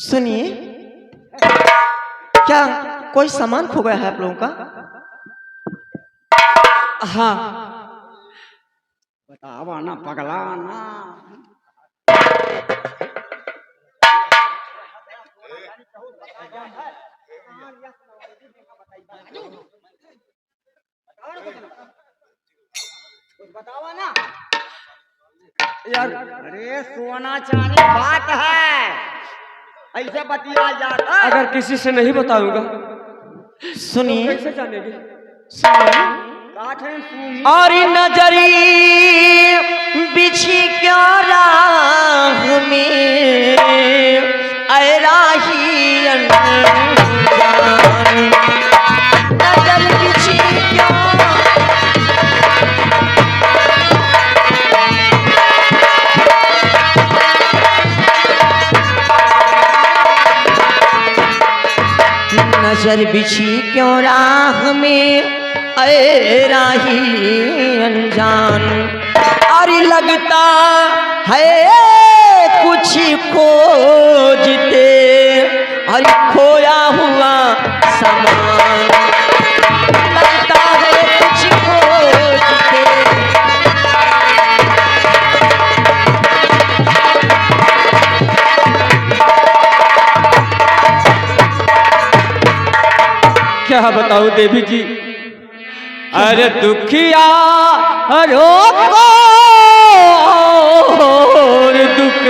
सुनिए, क्या कोई सामान खो गया है आप लोगों का? हाँ। बतावा ना पगला ना। बतावा ना यार अरे सोना चांदी बात है, ऐसे बतिया जाता है। अगर किसी से नहीं बताऊंगा सुनिए, कैसे जानेगी? सुनिए, और नजरी बिछी क्या राह में, ऐ राही अनजान, नजर बिछी क्या नजर बिछी क्यों राह में, ऐ राही अनजान, और लगता है कुछ खोजते, और खोया हुआ सामान, लगता है कुछ खोजते। क्या बताऊं देवी जी, अरे दुखिया रोको और दुख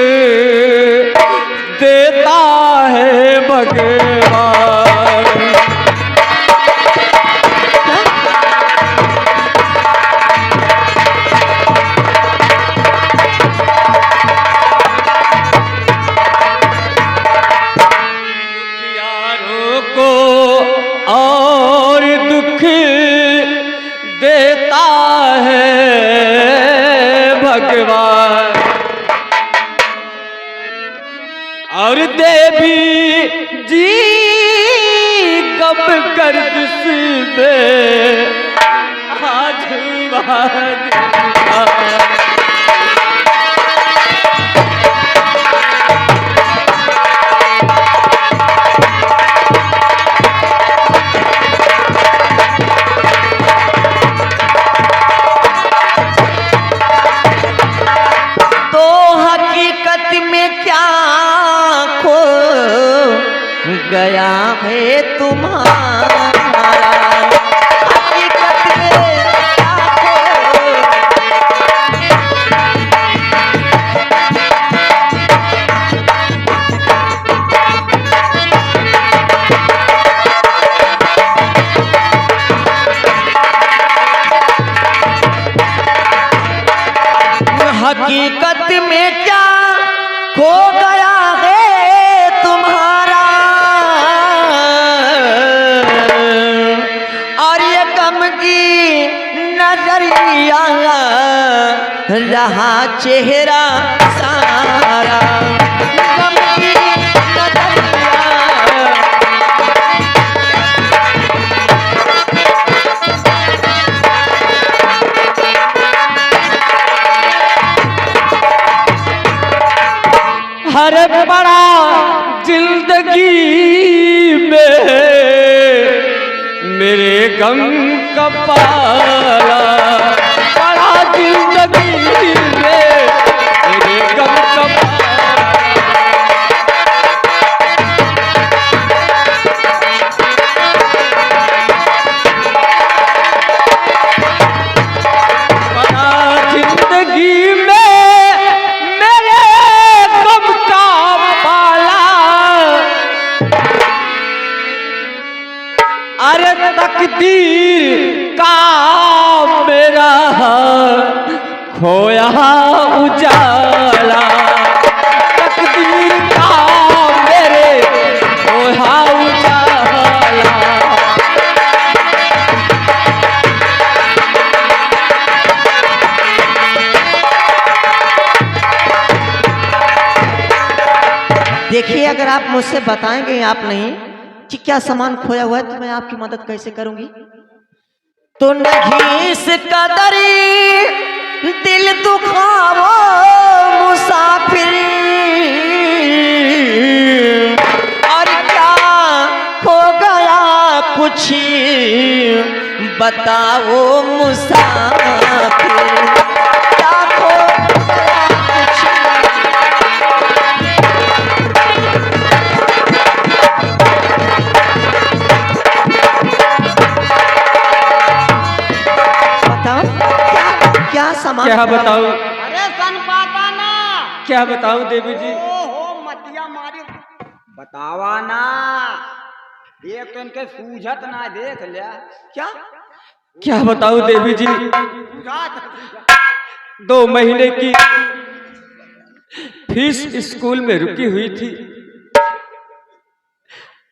देता है भगवान। दुखिया रोको और दुख देता है भगवान, और देवी जी कब गर्द से आज तो हकीकत में क्या खो गया है तुम्हारा, हकीकत में क्या खो हकीकत में क्या खो गया है तुम्हारा, और ये गम की नजरिया रहा चेहरा सारा, गम की नजरिया हर बड़ा जिंदगी में मेरे गम का पाला, बड़ा जिंदगी में मेरे गम का पाला। बड़ा जिंदगी में मेरे गम का पाला, अरे तकदीर का मेरा खोया उजाला, तकदीर का मेरे खोया उजाला। देखिए, अगर आप मुझसे बताएंगे आप नहीं कि क्या सामान खोया हुआ है तो मैं आपकी मदद कैसे करूंगी। तो नहीं इस कदरी दिल दुखावो मुसाफिर, बताओ मुसाफिर लाखों कुछ बताओ क्या सामान क्या खराब बताऊं? है? अरे सन पाता ना। क्या बताऊं देवी जी? ओहो मतिया मारी बतावा ना। एक तो इनके सूझत ना देख लिया। क्या क्या बताऊं देवी जी? सूझत। 2 महीने की फीस स्कूल में रुकी हुई थी।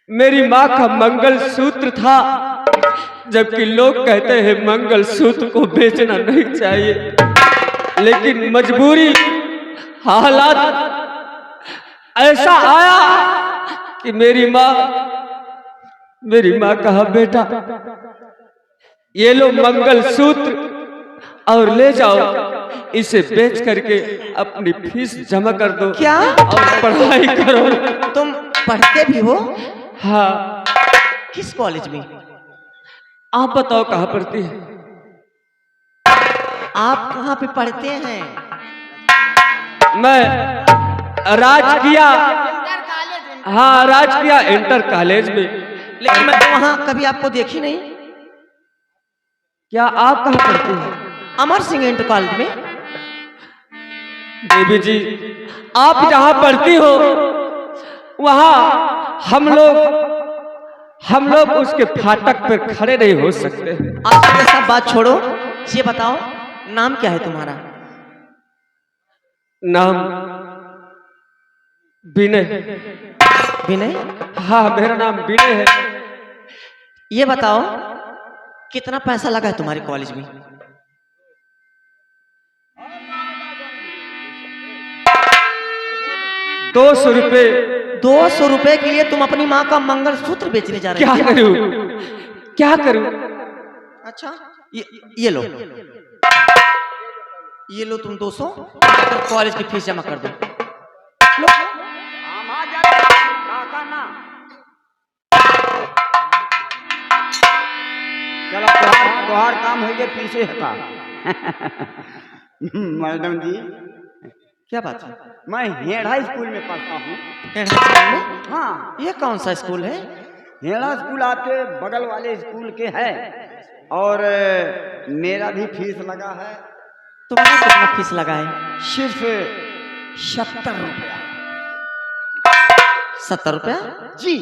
मेरी माँ का मंगलसूत्र था, जबकि लोग कहते हैं मंगलसूत्र को बेचना नहीं चाहिए, लेकिन मजबूरी हालात ऐसा आया कि मेरी माँ कहा, बेटा ये लो मंगलसूत्र और ले जाओ, इसे बेच करके अपनी फीस जमा कर दो। क्या? और पढ़ाई करो। तुम पढ़ते भी हो? हाँ। किस कॉलेज में? आप बताओ कहाँ पढ़ती है? आप कहाँ पे पढ़ते हैं? मैं राजकीय, हाँ राजकीय इंटर कॉलेज में। लेकिन मैं तो वहाँ कभी आपको देखी नहीं। क्या आप कहाँ पढ़ते हैं? अमर सिंह इंटर कॉलेज में। देवी जी, आप जहाँ पढ़ती हो वहाँ हम लोग उसके फाटक पर खड़े नहीं हो सकते। आप ये सब बात छोड़ो, ये बताओ नाम क्या है तुम्हारा? नाम विनय। विनय? हाँ मेरा नाम विनय है। ये बताओ कितना पैसा लगा है तुम्हारे कॉलेज में? 200 रुपए। 200 रुपए के लिए तुम अपनी माँ का मंगलसूत्र बेचने जा रहे हो? क्या करूं? अच्छा ये लो, ये लो तुम 200 कॉलेज की फीस जमा कर दो। लो। चलो तोहार काम हो गया पीछे हटा। मैडम जी, क्या बात है? मैं हेड़ा स्कूल में पढ़ता हूँ। हेड़ा स्कूल में? हाँ, ये कौन सा स्कूल है? हेड़ा स्कूल आपके बगल वाले स्कूल के है, और मेरा भी फीस लगा है। तुम्हारा कितना फीस लगा है? सिर्फ 70 रुपया। 70 रुपया? जी।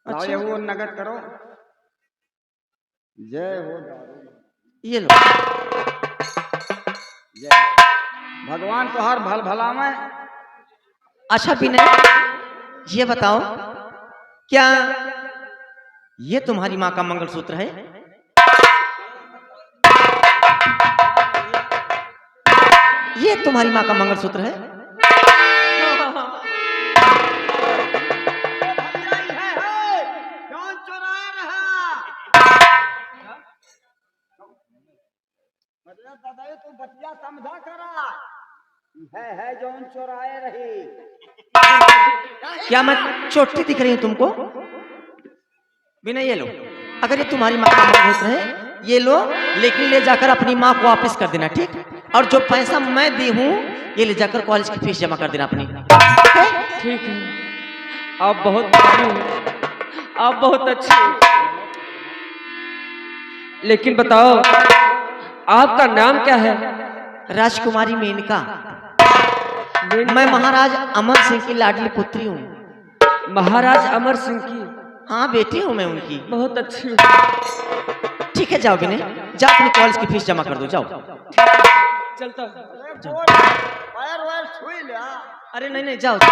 अच्छा। अच्छा वो नगद करो। जय हो ये लो। जय भगवान तो हर भल भला में। अच्छा विनय, ये बताओ क्या ये तुम्हारी माँ का मंगलसूत्र है? ये तुम्हारी माँ का मंगलसूत्र है? तू बतिया समझा करा है जौन चोराए रही। क्या मैं चोटी दिख रही हूँ तुमको? विनय ये लो, अगर ये तुम्हारी माँ का मंगलसूत्र है ये लो, लेकिन ले जाकर अपनी माँ को वापस कर देना, ठीक? और जो पैसा मैं दी हूँ ये ले जाकर कॉलेज की फीस जमा कर देना अपनी, ठीक है? ठीक है। आप बहुत भारी हो, आप बहुत अच्छे हो। लेकिन बताओ आपका नाम क्या है? राजकुमारी मेनका। मैं महाराज अमर सिंह की लाडली पुत्री हूँ। महाराज अमर सिंह की? हाँ बेटी हूँ मैं उनकी। बहुत अच्छी। ठीक है जाओ विनय, जाओ अपनी कॉलेज की फीस जमा कर दो, जाओ। चलता पैर वैर छुई लिया। अरे नहीं नहीं जाओ, जाओ।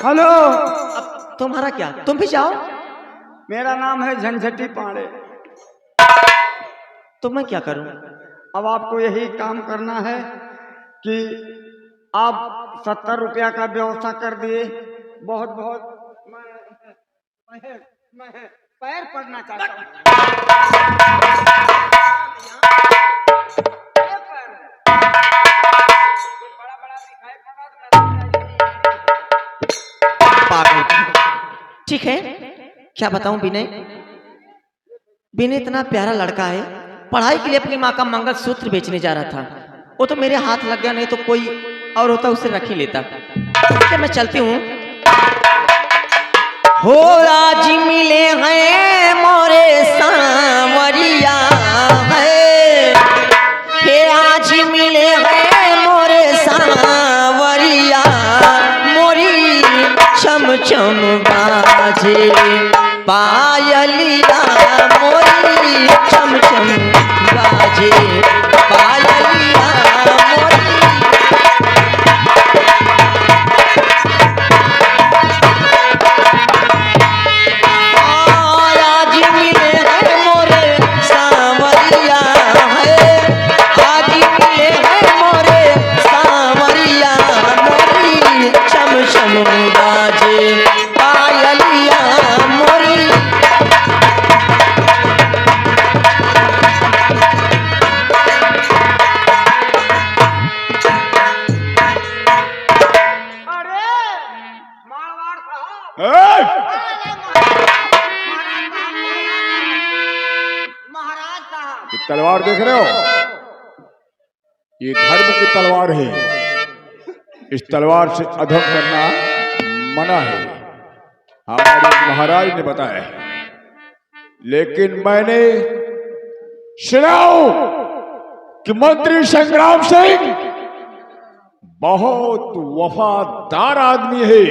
हेलो, अब तुम्हारा क्या? तुम भी जाओ। मेरा नाम है झंझटी पांडे। तो मैं क्या करूं? अब आपको यही काम करना है कि आप 70 रुपया का व्यवस्था कर दिए। बहुत बहुत मैं पैर पड़ना चाहता हूँ। क्या बताऊं विनय, विनय इतना प्यारा लड़का है, पढ़ाई के लिए अपनी माँ का मंगलसूत्र बेचने जा रहा था, वो तो मेरे हाथ लग गया, नहीं तो कोई और होता उसे रख ही लेता। तो मैं चलती हूँ। हो आज मिले हैं मोरे सांवरिया है, हे आज मिले हैं मोरे सांवरिया, मोरी चम चम बाजे पायलिया, मोरी चम चम बाजे पायलिया, मोरी आज मिले हैं मोरे सांवरिया है, आज मिले हैं मोरे सांवरिया, मोरी चम चम बाजे पायलिया, मोरी ये तलवार देख रहे हो, ये धर्म की तलवार है, इस तलवार से अधर्म करना मना है, हमारे महाराज ने बताया है। लेकिन मैंने सुना कि मंत्री संग्राम सिंह बहुत वफादार आदमी है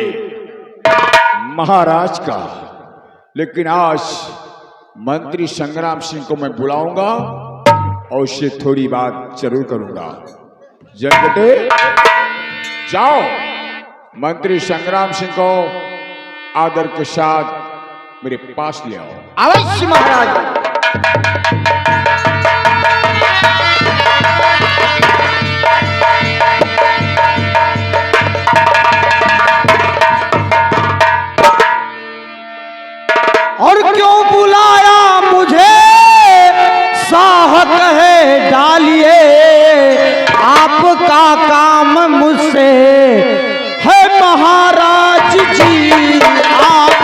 महाराज का, लेकिन आज मंत्री संग्राम सिंह को मैं बुलाऊंगा और उससे थोड़ी बात जरूर करूंगा। जगटे जाओ, मंत्री संग्राम सिंह को आदर के साथ मेरे पास ले आओ। अवश्य महाराज। और क्यों बुलाया मुझे साह कहे डालिए, आपका काम मुझसे है महाराज जी, आप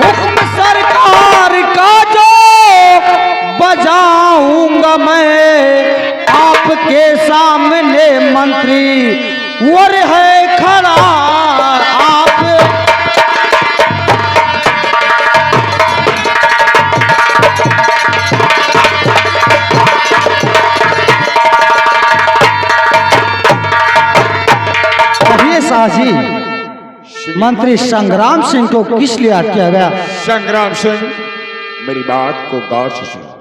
हुक्म सरकार का जो बजाऊंगा मैं, आपके सामने मंत्री वर है खड़ा, आप कहिए शाह जी, मंत्री संग्राम सिंह को किस लिए याद किया गया? संग्राम सिंह, मेरी बात को गौर से सुनो।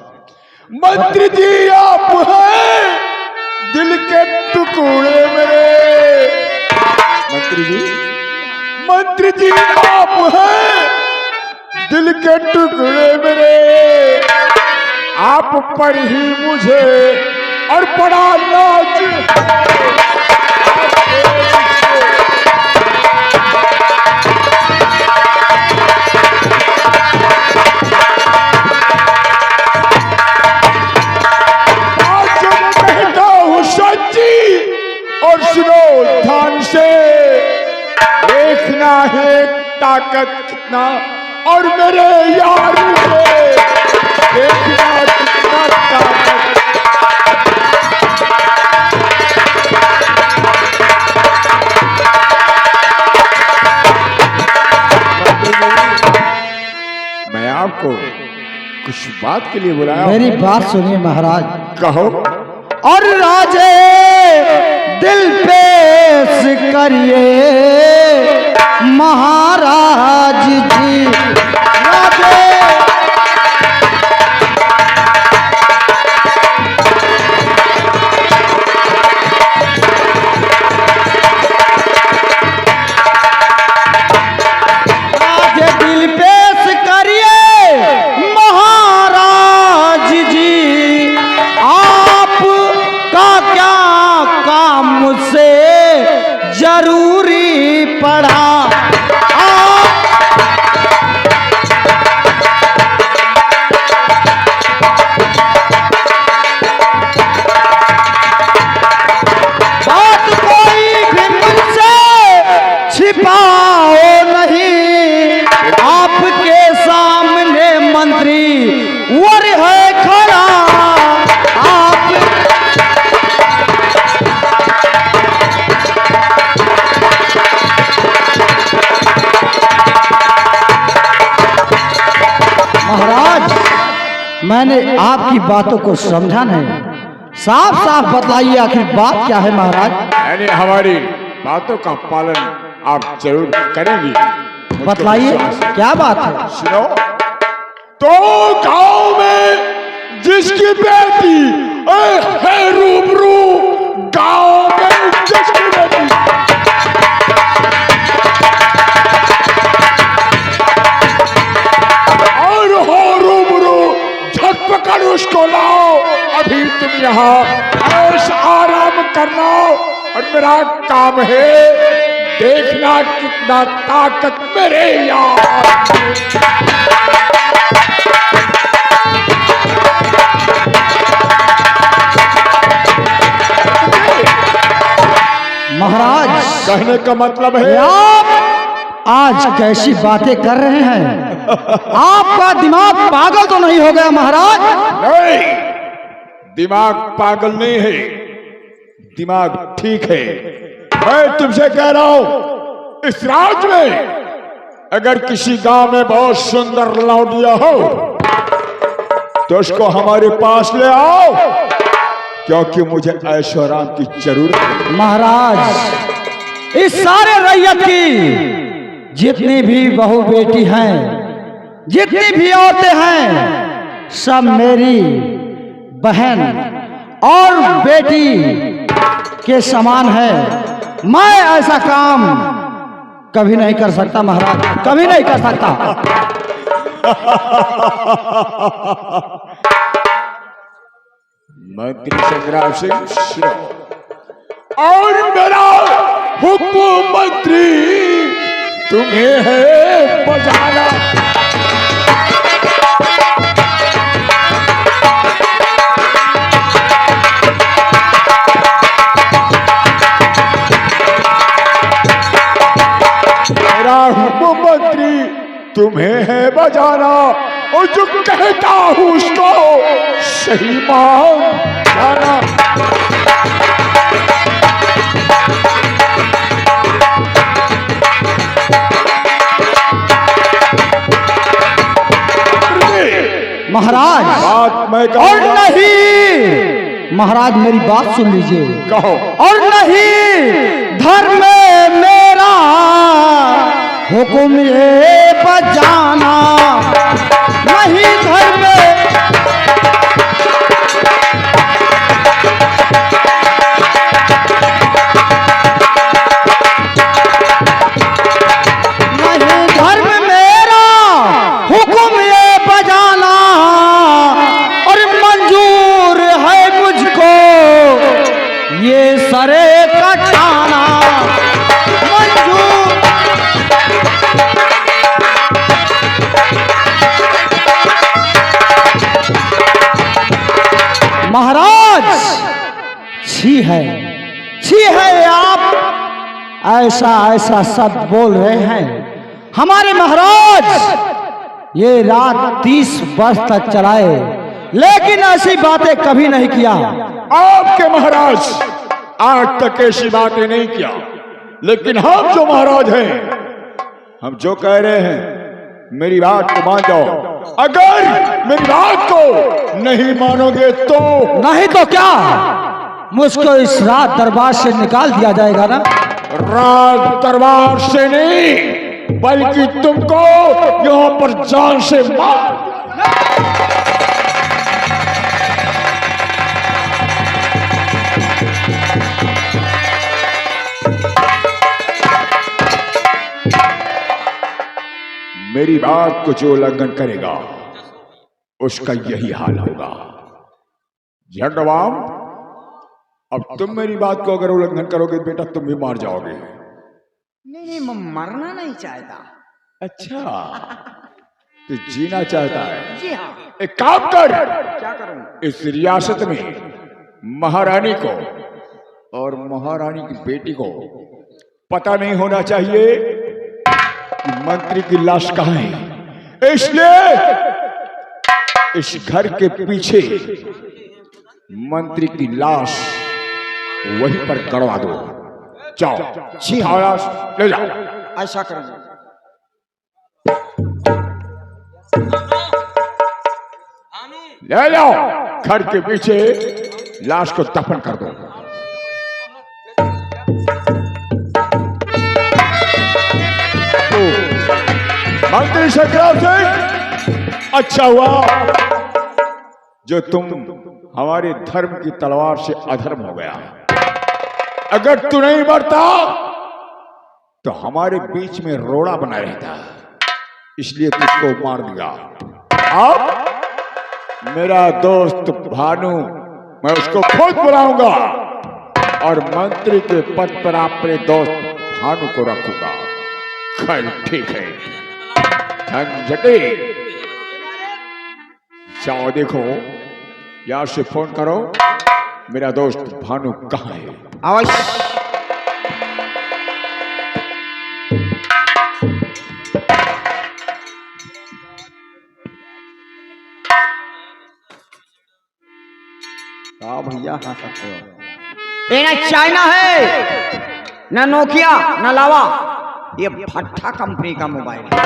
मंत्री जी आप हैं दिल के टुकड़े मेरे, मंत्री जी आप हैं दिल के टुकड़े मेरे, आप पर ही मुझे और बड़ा नाज और सुनो ध्यान से, देखना है ताकत कितना और मेरे यार से देखना कितना ताकत। मैं आपको कुछ बात के लिए बुलाया। मेरी बात सुनिए महाराज। कहो। और राजे दिल पेश करिए महाराज जी, राजे राजे दिल पेश करिए महाराज जी, आप का क्या काम मुझसे जरूरी पड़ा, बातों को समझा नहीं। साफ साफ बतलाइए आखिर बात क्या है महाराज। यानी हमारी बातों का पालन आप जरूर करेंगी, मुझको बतलाइए विश्वास है। क्या बात है। सुनो, तो गांव में जिसकी बेटी है रूबरू, गांव में जिसकी बेटी और हो रूबरू, झट पकड़ उसको लाओ। अभी तुम यहाँ ऐश आराम करना और मेरा काम है देखना कितना ताकत मेरे यार। महाराज कहने का मतलब है आप आज कैसी बातें कर रहे हैं। आपका दिमाग पागल तो नहीं हो गया महाराज। नहीं, दिमाग पागल नहीं है, दिमाग ठीक है। मैं तुमसे कह रहा हूं, इस राज्य में अगर किसी गांव में बहुत सुंदर लौंडिया हो तो उसको हमारे पास ले आओ, क्योंकि मुझे ऐशो आराम की जरूरत है। महाराज इस सारे रैयत की जितनी भी बहू बेटी हैं, जितनी भी औरतें हैं, सब मेरी बहन और बेटी के समान है। मैं ऐसा काम कभी नहीं कर सकता महाराज, कभी नहीं कर सकता। मंत्री संग्राम सिंह श्रीराम और मेरा हुक्म मंत्री तुम्हें है बजाना। मेरा हुक्म मंत्री तुम्हें है बजाना, और जो कहता हूं उसको सही मान जाना। महाराज बात मैं और कहूंगा। नहीं महाराज मेरी बात सुन लीजिए। कहो। और नहीं धर्म में मेरा हुक्म ये बजाना, नहीं धर्म में नहीं धर्म मेरा हुक्म ये बजाना, और मंजूर है मुझको ये सरे कटाना। मंजूर महाराज छी है आप ऐसा ऐसा शब्द बोल रहे हैं। हमारे महाराज ये रात 30 वर्ष तक चलाए, लेकिन ऐसी बातें कभी नहीं किया। आपके महाराज आज तक ऐसी बातें नहीं किया, लेकिन हम जो महाराज हैं, हम जो कह रहे हैं मेरी बात को मान जाओ। अगर मेरी बात को नहीं मानोगे तो नहीं तो क्या, मुझको इस रात दरबार से निकाल दिया जाएगा ना। राज दरबार से नहीं, बल्कि तुमको यहाँ पर जान से मार। मेरी बात को जो उल्लंघन करेगा उसका यही हाल होगा। झंडवाम, अब तुम मेरी बात को अगर उल्लंघन करोगे बेटा तुम भी मार जाओगे। नहीं, मैं मरना नहीं चाहता। अच्छा, तू जीना चाहता है? जी हाँ। एक काम कर, क्या करूं? इस रियासत में महारानी को और महारानी की बेटी को पता नहीं होना चाहिए कि मंत्री की लाश कहाँ है। इसलिए इस घर के पीछे मंत्री की लाश वहीं पर गड़वा दो। जाओ, जी हाँ। लाश ले जाओ। ऐसा करेंगे। ले जाओ। घर के पीछे लाश को दफन कर दो। तो मंत्री संग्राम सिंह, अच्छा हुआ जो तुम हमारे धर्म की तलवार से अधर्म हो गया। अगर तू नहीं मरता तो हमारे बीच में रोड़ा बना रहता, इसलिए तुझको मार दिया। अब मेरा दोस्त भानु, मैं उसको खुद बुलाऊंगा और मंत्री के पद पर अपने दोस्त भानु को रखूंगा। खैर ठीक है, झंझटे जाओ देखो, यार से फोन करो मेरा दोस्त भानु कहाँ है। अवश्य। भैया हाँ सकते हो। ये ना चाइना है, ना नोकिया, ना लावा, ये भट्टा कंपनी का मोबाइल है।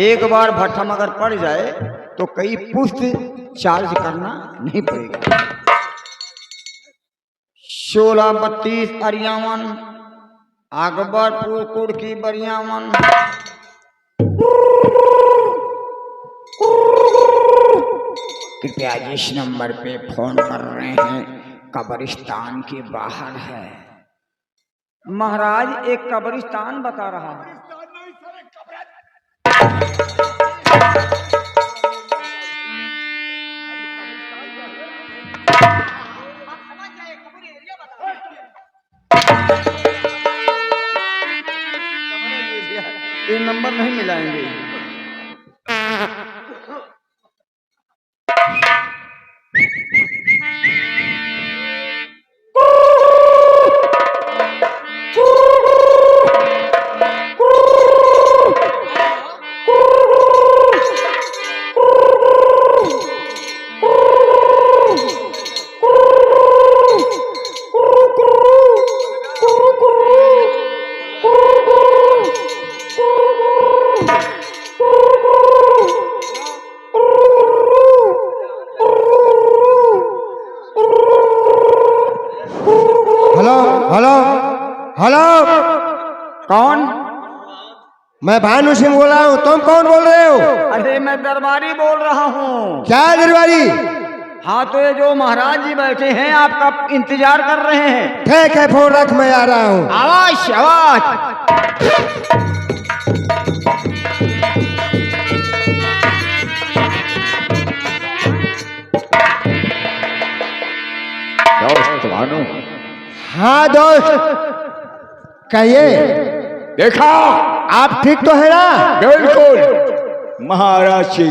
एक बार भट्टा मगर पड़ जाए तो कई पुश्त चार्ज करना नहीं पड़ेगा। 1632 अरियावन, अकबरपुर कुर्की बरियावन। कृपया जिस नंबर पे फोन कर रहे हैं कब्रिस्तान के बाहर है। महाराज एक कब्रिस्तान बता रहा है। ये नंबर नहीं मिलाएंगे। कौन? मैं भानु सिंह बोल रहा हूँ। तुम कौन बोल रहे हो? अरे मैं दरबारी बोल रहा हूँ। क्या दरबारी? हाँ तो ये जो महाराज जी बैठे हैं आपका इंतजार कर रहे हैं। ठीक है, फोन रख, मैं आ रहा हूँ। आवाज आवाज। दोस्त भानु। हाँ दोस्त, कहिए। देखा आप ठीक तो है ना? बिल्कुल महाराज जी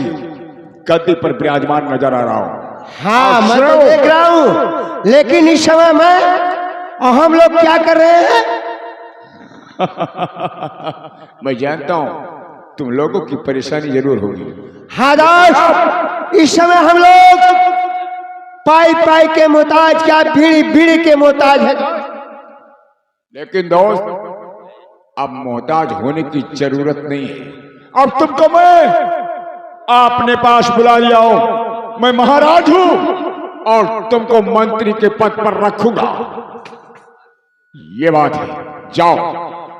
गद्दी पर विराजमान नजर आ रहा हूँ। हाँ मैं तो देख रहा हूँ, लेकिन इस समय में हम लोग क्या कर रहे हैं? मैं जानता हूँ तुम लोगों की परेशानी जरूर होगी। हाँ दोस्त, इस समय हम लोग पाई पाई के मोहताज, क्या बीड़ी बीड़ी के मोहताज है। लेकिन दोस्त अब मोहताज होने की जरूरत नहीं है। अब तुमको मैं अपने पास बुला लिया हूं। मैं महाराज हूं और तुमको मंत्री के पद पर रखूंगा। ये बात है। जाओ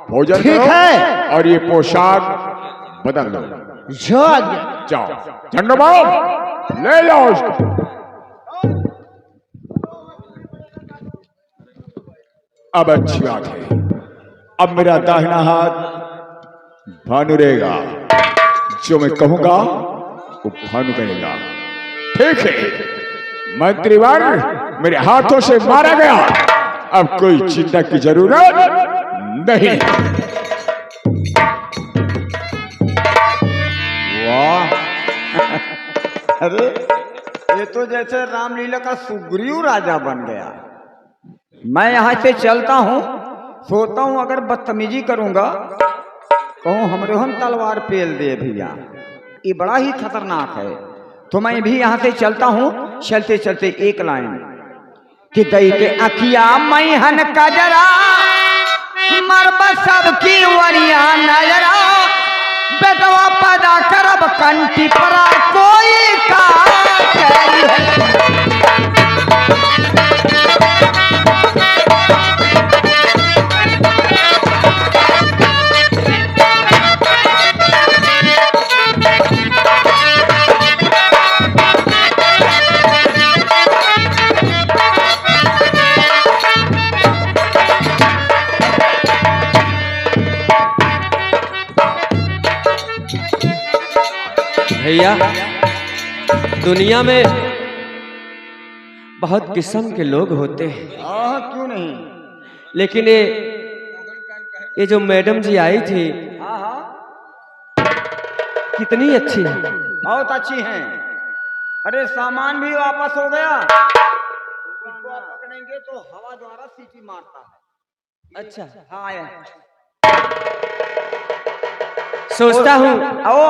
भोजन ठीक करो है। और ये पोशाक बदल लो। जाओ झंडोबाम ले जाओ उसको। अब अच्छी बात है। अब मेरा दाहिना हाथ भानु रहेगा, जो मैं कहूंगा वो भानु करेगा। ठीक है मंत्रीवर, मेरे हाथों से मारा गया, अब कोई चिंता की जरूरत नहीं। वाह अरे ये तो जैसे रामलीला का सुग्रीव राजा बन गया। मैं यहाँ से चलता हूँ, सोचता हूँ अगर बदतमीजी करूंगा कहूँ हमरे हम तलवार पेल दे भैया, ये बड़ा ही खतरनाक है। तो मैं भी यहाँ से चलता हूँ। चलते चलते एक लाइन कि दई के अखिया मैं हन कजरा मरब सबकी वरिया नजरा बेटवा पैदा करब कंठी परा कोई का भैया, दुनिया में बहुत किस्म के लोग होते हैं, क्यों नहीं। लेकिन ये जो मैडम जी आई थी, हाँ हाँ, कितनी अच्छी है। बहुत अच्छी हैं। अरे सामान भी वापस हो गया। इसको आप पकड़ेंगे तो हवा द्वारा सीटी मारता है। अच्छा, हाँ सोचता हूँ आओ